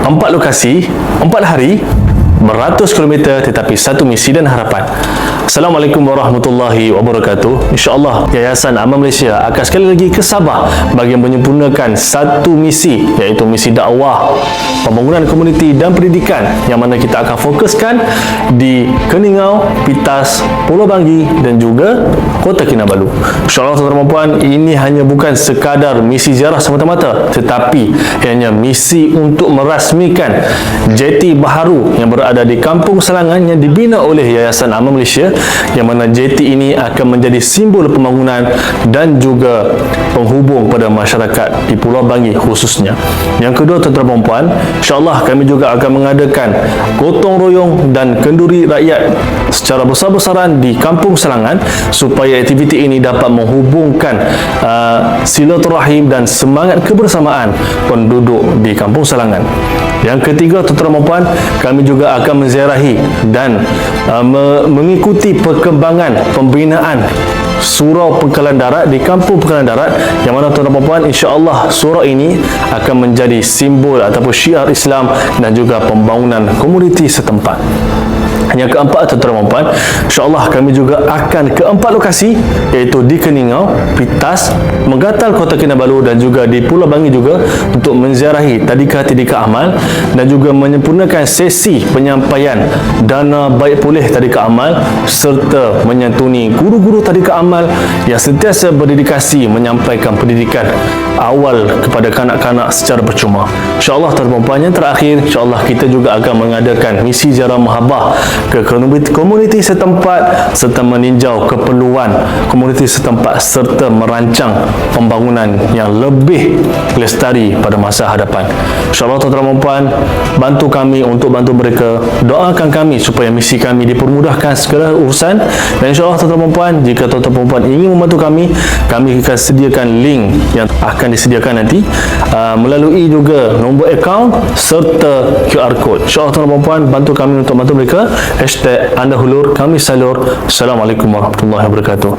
4 lokasi, 4 hari, beratus kilometer, tetapi satu misi dan harapan. Assalamualaikum warahmatullahi wabarakatuh. InsyaAllah Yayasan Amal Malaysia akan sekali lagi ke Sabah bagi menyempurnakan satu misi, iaitu misi dakwah, pembangunan komuniti dan pendidikan, yang mana kita akan fokuskan di Keningau, Pitas, Pulau Banggi dan juga Kota Kinabalu. InsyaAllah tuan-tuan dan puan, ini hanya bukan sekadar misi ziarah semata-mata, tetapi hanya misi untuk merasmikan jeti baharu yang berada di Kampung Selangan yang dibina oleh Yayasan Amal Malaysia, yang mana jeti ini akan menjadi simbol pembangunan dan juga penghubung pada masyarakat di Pulau Banggi khususnya. Yang kedua, tuan-tuan dan puan, insyaAllah kami juga akan mengadakan gotong royong dan kenduri rakyat secara besar-besaran di Kampung Selangan, supaya aktiviti ini dapat menghubungkan silaturahim dan semangat kebersamaan penduduk di Kampung Selangan. Yang ketiga, tuan-tuan dan puan, kami juga akan menziarahi dan mengikuti perkembangan pembinaan Surau Pangkalan Darat di Kampung Pangkalan Darat, yang mana tuan-tuan dan puan, insya-Allah surau ini akan menjadi simbol ataupun syiar Islam dan juga pembangunan komuniti setempat. Yang keempat, tuan-tuan dan puan, insya-Allah kami juga akan ke 4 lokasi, iaitu di Keningau, Pitas, Megatal Kota Kinabalu dan juga di Pulau Banggi juga, untuk menziarahi tadika-tadika amal dan juga menyempurnakan sesi penyampaian dana baik pulih tadika amal, serta menyantuni guru-guru tadika amal yang sentiasa berdedikasi menyampaikan pendidikan awal kepada kanak-kanak secara percuma. InsyaAllah tuan-tuan dan puan, yang terakhir, insyaAllah kita juga akan mengadakan misi ziarah mahabbah ke komuniti setempat serta meninjau keperluan komuniti setempat serta merancang pembangunan yang lebih lestari pada masa hadapan. InsyaAllah tuan-tuan dan puan, bantu kami untuk bantu mereka, doakan kami supaya misi kami dipermudahkan segala urusan, dan insyaAllah tuan-tuan dan puan, jika tuan-tuan dan puan ingin membantu kami akan sediakan link yang akan disediakan nanti melalui juga nombor akaun serta QR code. InsyaAllah tuan-tuan dan puan, bantu kami untuk bantu mereka. #AndaHulur, kami salur. Assalamualaikum warahmatullahi wabarakatuh.